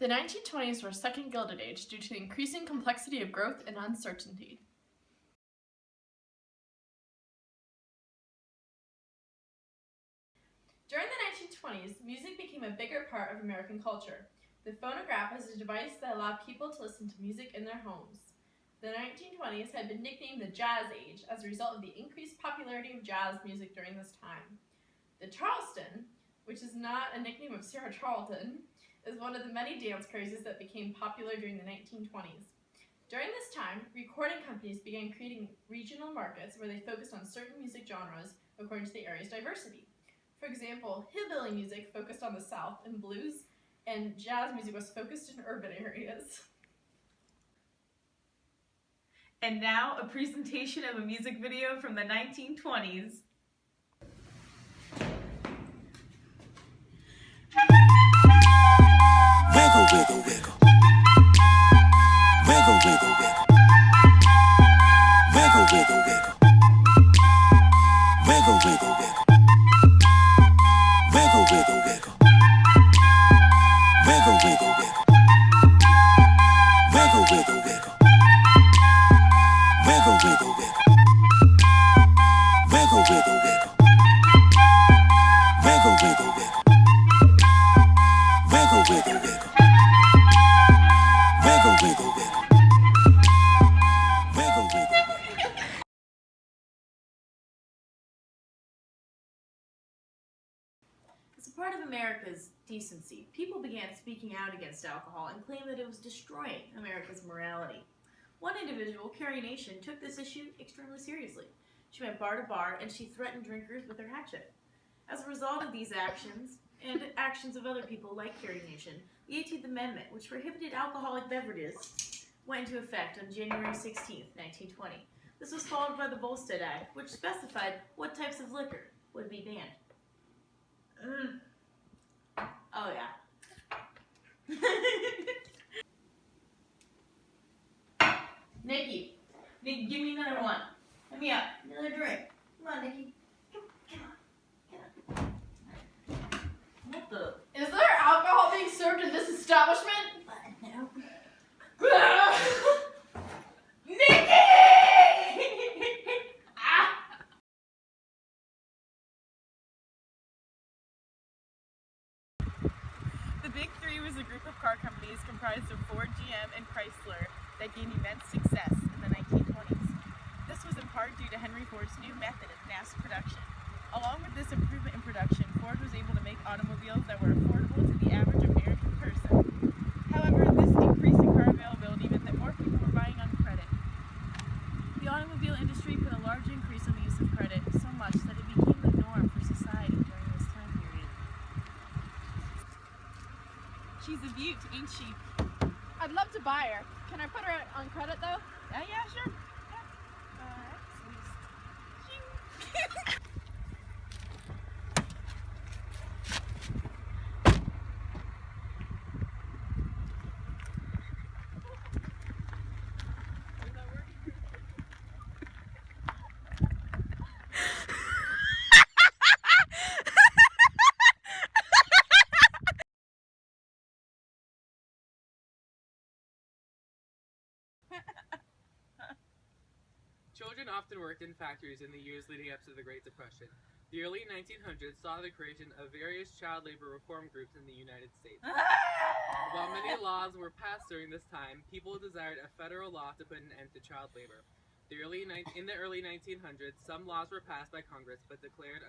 The 1920s were a second Gilded Age due to the increasing complexity of growth and uncertainty. During the 1920s, music became a bigger part of American culture. The phonograph was a device that allowed people to listen to music in their homes. The 1920s had been nicknamed the Jazz Age as a result of the increased popularity of jazz music during this time. The Charleston, which is not a nickname of Sarah Charlton, is one of the many dance crazes that became popular during the 1920s. During this time, recording companies began creating regional markets where they focused on certain music genres according to the area's diversity. For example, hillbilly music focused on the South and blues, and jazz music was focused in urban areas. And now, a presentation of a music video from the 1920s. Wiggle, wiggle, wiggle. Wiggle, wiggle, wiggle. Wiggle, wiggle, wiggle. Wiggle, wiggle, wiggle. Wiggle, wiggle, wiggle. Wiggle, wiggle, wiggle. Wiggle, wiggle, wiggle. Wiggle, wiggle, wiggle. Wiggle, wiggle, wiggle. Wiggle, wiggle, wiggle. Wiggle, wiggle, wiggle. Wiggle, wiggle, wiggle. Wiggle, wiggle, wiggle. As a part of America's decency, people began speaking out against alcohol and claimed that it was destroying America's morality. One individual, Carrie Nation, took this issue extremely seriously. She went bar to bar and she threatened drinkers with her hatchet. As a result of these actions, and actions of other people like Carrie Nation, the 18th Amendment, which prohibited alcoholic beverages, went into effect on January 16, 1920. This was followed by the Volstead Act, which specified what types of liquor would be banned. Oh yeah. Nikki, give me another one. Let me up. Another drink. Come on, Nikki. Come on. What the? Is there alcohol being served in this establishment? No. Nikki! The Big Three was a group of car companies comprised of Ford, GM, and Chrysler that gained immense success in the 1920s. This was in part due to Henry Ford's new method of mass production. Along with this improvement in production, Ford was able to make automobiles that were affordable to the average American person. However, this increase in car availability meant that more people were buying on credit. The automobile industry put a large increase in the use of credit, so much that it became the norm for society during this time period. She's a beaut, ain't she? I'd love to buy her. Can I put her on credit though? Yeah, sure. Children often worked in factories in the years leading up to the Great Depression. The early 1900s saw the creation of various child labor reform groups in the United States. While many laws were passed during this time, people desired a federal law to put an end to child labor. In the early 1900s, some laws were passed by Congress but declared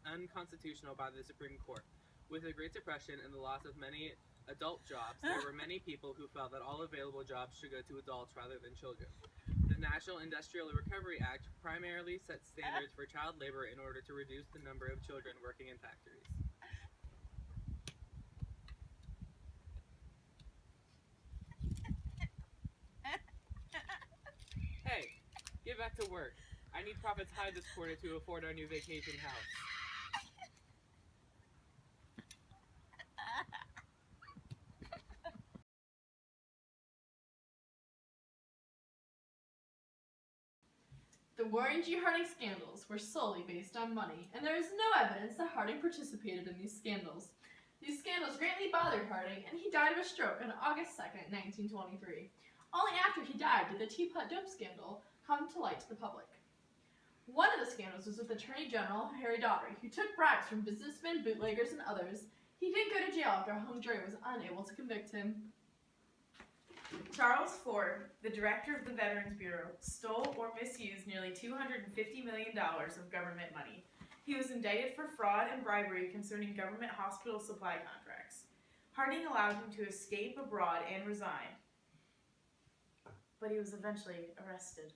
unconstitutional by the Supreme Court. With the Great Depression and the loss of many adult jobs, there were many people who felt that all available jobs should go to adults rather than children. The National Industrial Recovery Act primarily set standards for child labor in order to reduce the number of children working in factories. Hey, get back to work. I need profits high this quarter to afford our new vacation house. The Warren G. Harding scandals were solely based on money, and there is no evidence that Harding participated in these scandals. These scandals greatly bothered Harding, and he died of a stroke on August 2nd, 1923. Only after he died did the Teapot Dome scandal come to light to the public. One of the scandals was with Attorney General Harry Daugherty, who took bribes from businessmen, bootleggers, and others. He did go to jail after a hung jury was unable to convict him. Charles Ford, the director of the Veterans Bureau, stole or misused nearly $250 million of government money. He was indicted for fraud and bribery concerning government hospital supply contracts. Harding allowed him to escape abroad and resign, but he was eventually arrested.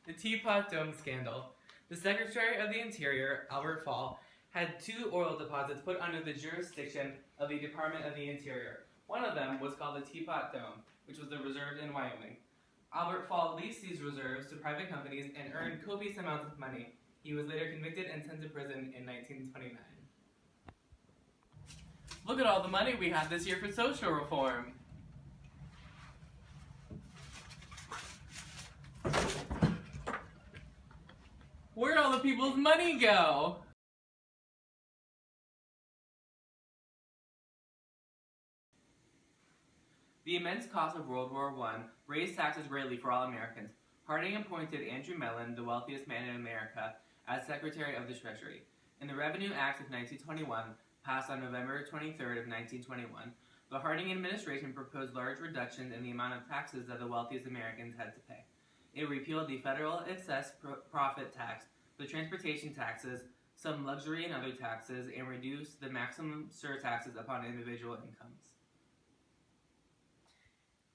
The Teapot Dome Scandal. The Secretary of the Interior, Albert Fall, had 2 oil deposits put under the jurisdiction of the Department of the Interior. One of them was called the Teapot Dome, which was the reserve in Wyoming. Albert Fall leased these reserves to private companies and earned copious amounts of money. He was later convicted and sent to prison in 1929. Look at all the money we have this year for social reform. Where'd all the people's money go? The immense cost of World War I raised taxes greatly for all Americans. Harding appointed Andrew Mellon, the wealthiest man in America, as Secretary of the Treasury. In the Revenue Act of 1921, passed on November 23rd of 1921, the Harding administration proposed large reductions in the amount of taxes that the wealthiest Americans had to pay. It repealed the federal excess profit tax, the transportation taxes, some luxury and other taxes, and reduced the maximum surtaxes upon individual incomes.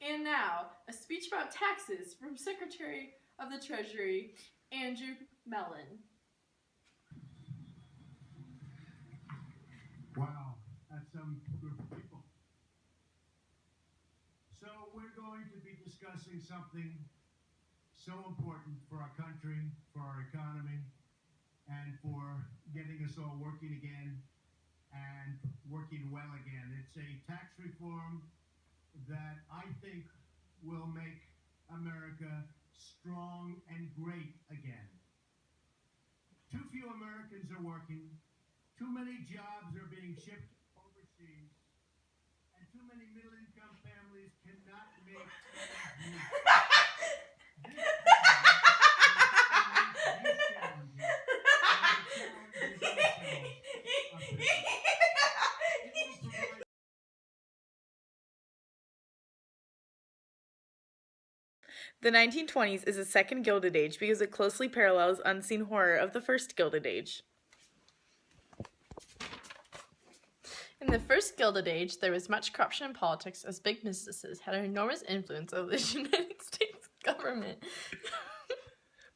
And now, a speech about taxes from Secretary of the Treasury, Andrew Mellon. Wow, that's some group of people. So we're going to be discussing something so important for our country, for our economy, and for getting us all working again and working well again. It's a tax reform that I think will make America strong and great again. Too few Americans are working, too many jobs are being shipped overseas, and too many middle-income families cannot make ends meet. The 1920s is a second Gilded Age because it closely parallels unseen horror of the first Gilded Age. In the first Gilded Age, there was much corruption in politics as big businesses had an enormous influence over the United States government.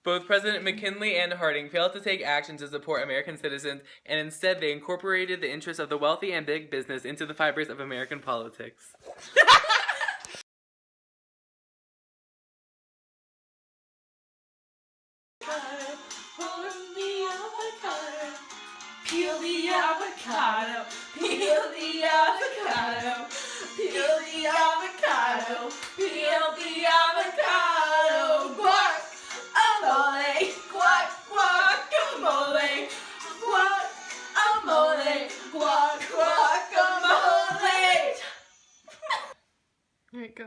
Both President McKinley and Harding failed to take action to support American citizens, and instead they incorporated the interests of the wealthy and big business into the fibers of American politics. Peel the avocado, peel the avocado, peel the avocado, peel the avocado, guacamole, guacamole, guacamole, guacamole. Alright, go.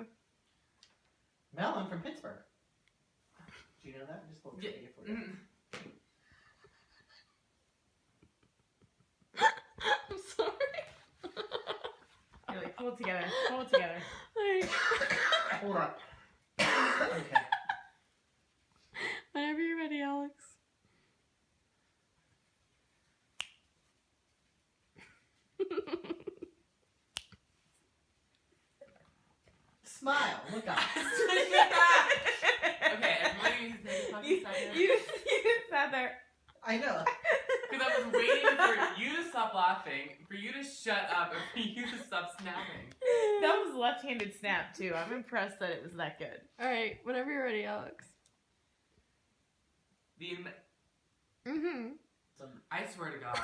Mellon from Pittsburgh. Do you know that? Just a little trivia for you. I'm sorry. You're like, pull it together, pull it together. Alright. Hold on. Okay. Whenever you're ready, Alex. Smile. Look up. Okay, everybody take a fucking second. You sat there. I know. Because I was waiting for you to stop laughing, for you to shut up, and for you to stop snapping. That was left-handed snap, too. I'm impressed that it was that good. Alright, whenever you're ready, Alex. The Mm-hmm. I swear to God.